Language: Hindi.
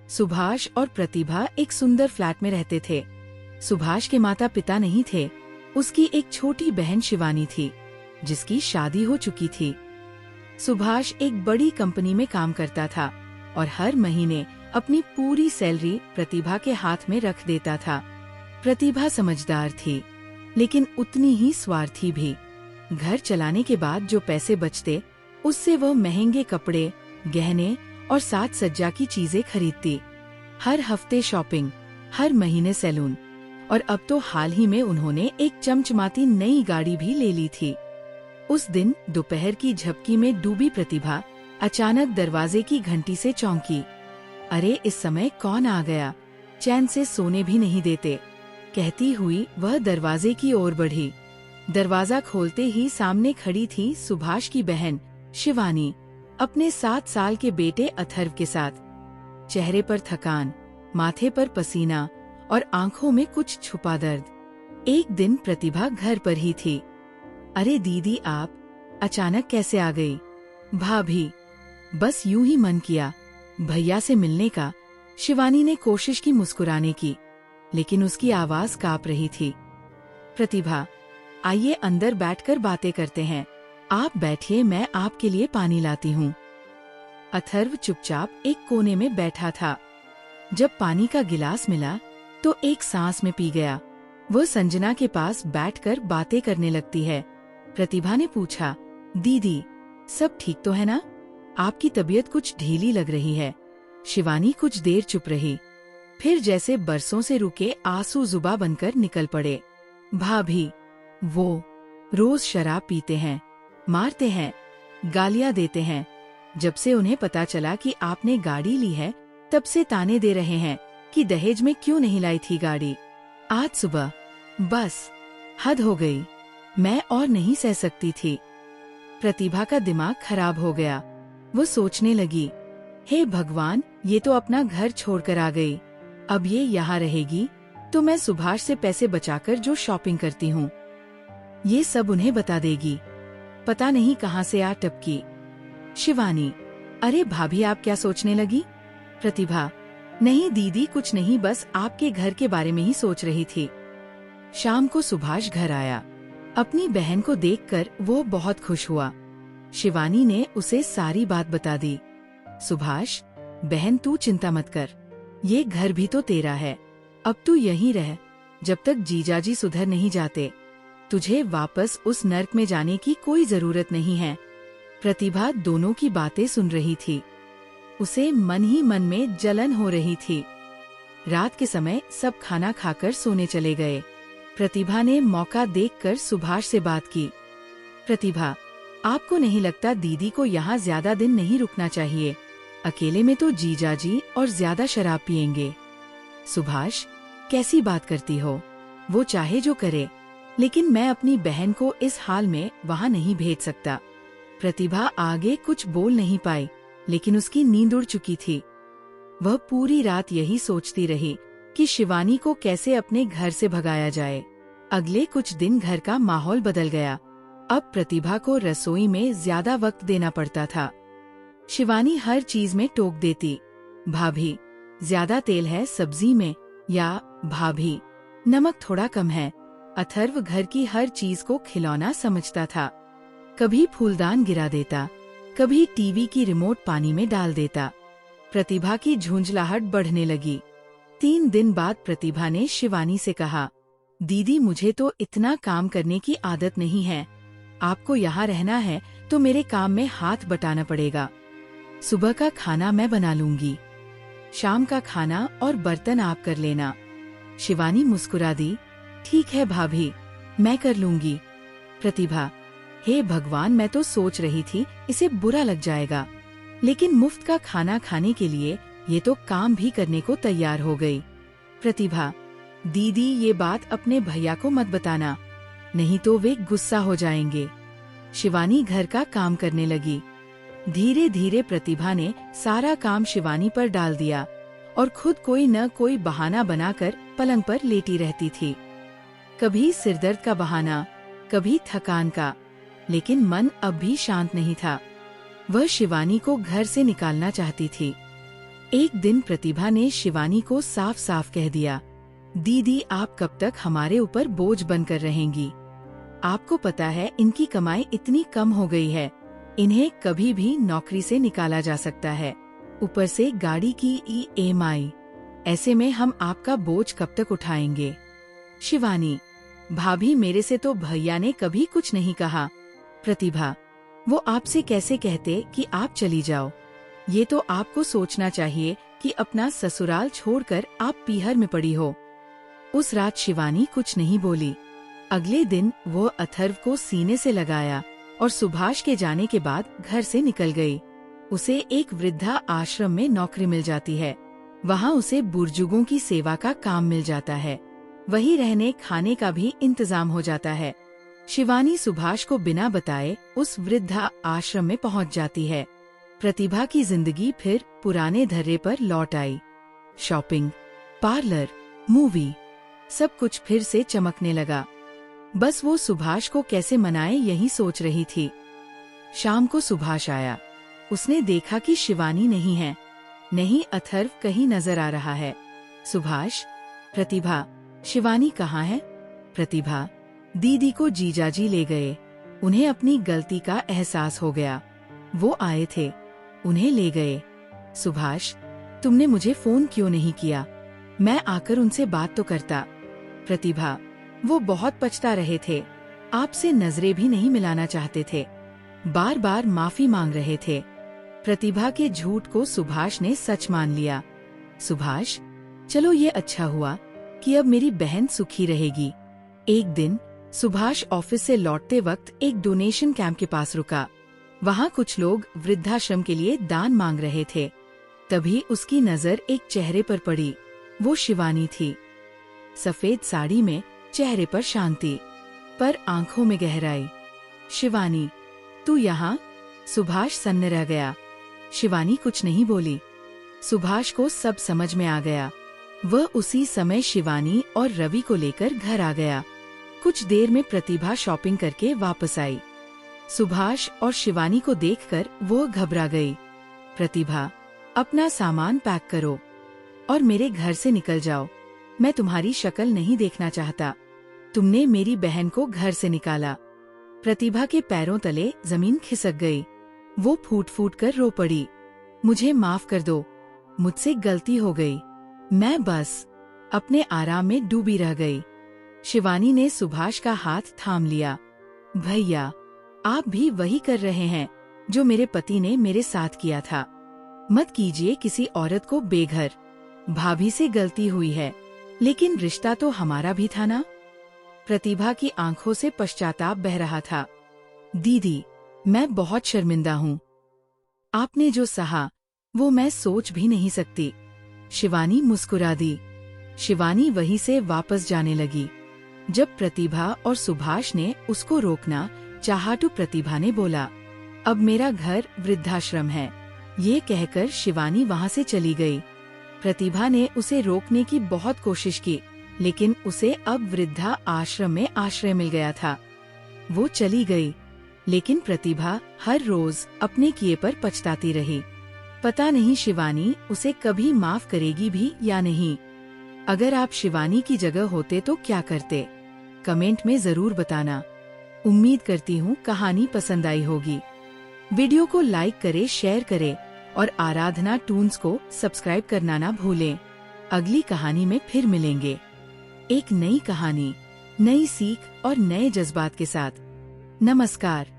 सुभाष और प्रतिभा एक सुंदर फ्लैट में रहते थे। सुभाष के माता पिता नहीं थे। उसकी एक छोटी बहन शिवानी थी, जिसकी शादी हो चुकी थी। सुभाष एक बड़ी कंपनी में काम करता था और हर महीने अपनी पूरी सैलरी प्रतिभा के हाथ में रख देता था। प्रतिभा समझदार थी, लेकिन उतनी ही स्वार्थी भी। घर चलाने के बाद जो पैसे बचते, उससे वह महंगे कपड़े, गहने और साज सज्जा की चीजें खरीदती। हर हफ्ते शॉपिंग, हर महीने सैलून, और अब तो हाल ही में उन्होंने एक चमचमाती नई गाड़ी भी ले ली थी। उस दिन दोपहर की झपकी में डूबी प्रतिभा अचानक दरवाजे की घंटी से चौंकी। अरे, इस समय कौन आ गया? चैन से सोने भी नहीं देते, कहती हुई वह दरवाजे की ओर बढ़ी। दरवाजा खोलते ही सामने खड़ी थी सुभाष की बहन शिवानी, अपने 7 साल के बेटे अथर्व के साथ। चेहरे पर थकान, माथे पर पसीना और आंखों में कुछ छुपा दर्द। एक दिन प्रतिभा घर पर ही थी। अरे दीदी, आप अचानक कैसे आ गई? भाभी, बस यूं ही मन किया भैया से मिलने का। शिवानी ने कोशिश की मुस्कुराने की, लेकिन उसकी आवाज कांप रही थी। प्रतिभा, आइए अंदर बैठकर बातें करते हैं। आप बैठिए, मैं आपके लिए पानी लाती हूँ। अथर्व चुपचाप एक कोने में बैठा था। जब पानी का गिलास मिला तो एक सांस में पी गया। वह संजना के पास बैठकर बातें करने लगती है। प्रतिभा ने पूछा, दीदी सब ठीक तो है ना? आपकी तबीयत कुछ ढीली लग रही है। शिवानी कुछ देर चुप रही, फिर जैसे बरसों से रुके आंसू जुबा बनकर निकल पड़े। भाभी, वो रोज शराब पीते हैं, मारते हैं, गालियां देते हैं। जब से उन्हें पता चला कि आपने गाड़ी ली है, तब से ताने दे रहे हैं कि दहेज में क्यों नहीं लाई थी गाड़ी। आज सुबह बस हद हो गई, मैं और नहीं सह सकती थी। प्रतिभा का दिमाग खराब हो गया। वो सोचने लगी, हे भगवान, ये तो अपना घर छोड़कर आ गई। अब ये यहाँ रहेगी तो मैं सुभाष से पैसे बचाकर जो शॉपिंग करती हूँ, ये सब उन्हें बता देगी। पता नहीं कहाँ से आ टपकी। शिवानी, अरे भाभी, आप क्या सोचने लगी? प्रतिभा, नहीं दीदी, कुछ नहीं, बस आपके घर के बारे में ही सोच रही थी। शाम को सुभाष घर आया। अपनी बहन को देखकर वो बहुत खुश हुआ। शिवानी ने उसे सारी बात बता दी। सुभाष, बहन तू चिंता मत कर, ये घर भी तो तेरा है। अब तू यहीं रह जब तक जीजाजी सुधर नहीं जाते। तुझे वापस उस नर्क में जाने की कोई जरूरत नहीं है। प्रतिभा दोनों की बातें सुन रही थी। उसे मन ही मन में जलन हो रही थी। रात के समय सब खाना खाकर सोने चले गए। प्रतिभा ने मौका देखकर सुभाष से बात की। प्रतिभा, आपको नहीं लगता दीदी को यहाँ ज्यादा दिन नहीं रुकना चाहिए? अकेले में तो जीजाजी और ज्यादा शराब पिएंगे। सुभाष, कैसी बात करती हो? वो चाहे जो करे, लेकिन मैं अपनी बहन को इस हाल में वहाँ नहीं भेज सकता। प्रतिभा आगे कुछ बोल नहीं पाई, लेकिन उसकी नींद उड़ चुकी थी। वह पूरी रात यही सोचती रही कि शिवानी को कैसे अपने घर से भगाया जाए। अगले कुछ दिन घर का माहौल बदल गया। अब प्रतिभा को रसोई में ज्यादा वक्त देना पड़ता था। शिवानी हर चीज में टोक देती, भाभी ज्यादा तेल है सब्जी में, या भाभी नमक थोड़ा कम है। अथर्व घर की हर चीज को खिलौना समझता था। कभी फूलदान गिरा देता, कभी टीवी की रिमोट पानी में डाल देता। प्रतिभा की झुंझलाहट बढ़ने लगी। 3 दिन बाद प्रतिभा ने शिवानी से कहा, दीदी मुझे तो इतना काम करने की आदत नहीं है। आपको यहाँ रहना है तो मेरे काम में हाथ बटाना पड़ेगा। सुबह का खाना मैं बना लूंगी, शाम का खाना और बर्तन आप कर लेना। शिवानी मुस्कुरा दी, ठीक है भाभी, मैं कर लूंगी। प्रतिभा, हे भगवान, मैं तो सोच रही थी इसे बुरा लग जाएगा, लेकिन मुफ्त का खाना खाने के लिए ये तो काम भी करने को तैयार हो गई। प्रतिभा, दीदी ये बात अपने भैया को मत बताना, नहीं तो वे गुस्सा हो जाएंगे। शिवानी घर का काम करने लगी। धीरे धीरे प्रतिभा ने सारा काम शिवानी पर डाल दिया और खुद कोई न कोई बहाना बनाकर पलंग पर लेटी रहती थी। कभी सिरदर्द का बहाना, कभी थकान का, लेकिन मन अब भी शांत नहीं था। वह शिवानी को घर से निकालना चाहती थी। एक दिन प्रतिभा ने शिवानी को साफ साफ कह दिया, दीदी आप कब तक हमारे ऊपर बोझ बनकर रहेंगी? आपको पता है इनकी कमाई इतनी कम हो गई है, इन्हें कभी भी नौकरी से निकाला जा सकता है, ऊपर से गाड़ी की EMI। ऐसे में हम आपका बोझ कब तक उठाएंगे? शिवानी, भाभी मेरे से तो भैया ने कभी कुछ नहीं कहा। प्रतिभा, वो आपसे कैसे कहते कि आप चली जाओ? ये तो आपको सोचना चाहिए कि अपना ससुराल छोड़कर आप पीहर में पड़ी हो। उस रात शिवानी कुछ नहीं बोली। अगले दिन वो अथर्व को सीने से लगाया और सुभाष के जाने के बाद घर से निकल गई। उसे एक वृद्धा आश्रम में नौकरी मिल जाती है। वहाँ उसे बुजुर्गों की सेवा का काम मिल जाता है। वही रहने खाने का भी इंतजाम हो जाता है। शिवानी सुभाष को बिना बताए उस वृद्धा आश्रम में पहुँच जाती है। प्रतिभा की जिंदगी फिर पुराने धर्रे पर लौट आई। शॉपिंग, पार्लर, मूवी, सब कुछ फिर से चमकने लगा। बस वो सुभाष को कैसे मनाए यही सोच रही थी। शाम को सुभाष आया। उसने देखा कि शिवानी नहीं है, नहीं अथर्व कहीं नजर आ रहा है। सुभाष, प्रतिभा, शिवानी कहाँ है? प्रतिभा, दीदी को जीजाजी ले गए। उन्हें अपनी गलती का एहसास हो गया। वो आए थे, उन्हें ले गए। सुभाष, तुमने मुझे फोन क्यों नहीं किया? मैं आकर उनसे बात तो करता। प्रतिभा, वो बहुत पछता रहे थे, आपसे नजरें भी नहीं मिलाना चाहते थे, बार बार माफी मांग रहे थे। प्रतिभा के झूठ को सुभाष ने सच मान लिया। सुभाष, चलो ये अच्छा हुआ कि अब मेरी बहन सुखी रहेगी। एक दिन सुभाष ऑफिस से लौटते वक्त एक डोनेशन कैंप के पास रुका। वहाँ कुछ लोग वृद्धाश्रम के लिए दान मांग रहे थे। तभी उसकी नजर एक चेहरे पर पड़ी। वो शिवानी थी। सफेद साड़ी में, चेहरे पर शांति, पर आंखों में गहराई। शिवानी, तू यहाँ? सुभाष सन्न रह गया। शिवानी कुछ नहीं बोली। सुभाष को सब समझ में आ गया। वह उसी समय शिवानी और रवि को लेकर घर आ गया। कुछ देर में प्रतिभा शॉपिंग करके वापस आई। सुभाष और शिवानी को देखकर वो घबरा गई। प्रतिभा, अपना सामान पैक करो और मेरे घर से निकल जाओ। मैं तुम्हारी शक्ल नहीं देखना चाहता। तुमने मेरी बहन को घर से निकाला। प्रतिभा के पैरों तले जमीन खिसक गई। वो फूट फूट कर रो पड़ी। मुझे माफ कर दो, मुझसे गलती हो गई। मैं बस अपने आराम में डूबी रह गई। शिवानी ने सुभाष का हाथ थाम लिया। भैया, आप भी वही कर रहे हैं जो मेरे पति ने मेरे साथ किया था। मत कीजिए किसी औरत को बेघर। भाभी से गलती हुई है, लेकिन रिश्ता तो हमारा भी था ना। प्रतिभा की आंखों से पश्चाताप बह रहा था। दीदी, मैं बहुत शर्मिंदा हूँ। आपने जो सहा वो मैं सोच भी नहीं सकती। शिवानी मुस्कुरा दी। शिवानी वहीं से वापस जाने लगी। जब प्रतिभा और सुभाष ने उसको रोकना चाहा तो प्रतिभा ने बोला, अब मेरा घर वृद्धाश्रम है। ये कहकर शिवानी वहाँ से चली गई। प्रतिभा ने उसे रोकने की बहुत कोशिश की, लेकिन उसे अब वृद्धा आश्रम में आश्रय मिल गया था। वो चली गई, लेकिन प्रतिभा हर रोज अपने किए पर पछताती रही। पता नहीं शिवानी उसे कभी माफ करेगी भी या नहीं। अगर आप शिवानी की जगह होते तो क्या करते? कमेंट में जरूर बताना। उम्मीद करती हूँ कहानी पसंद आई होगी। वीडियो को लाइक करे, शेयर करे और आराधना टून्स को सब्सक्राइब करना ना भूलें। अगली कहानी में फिर मिलेंगे, एक नई कहानी, नई सीख और नए जज्बात के साथ। नमस्कार।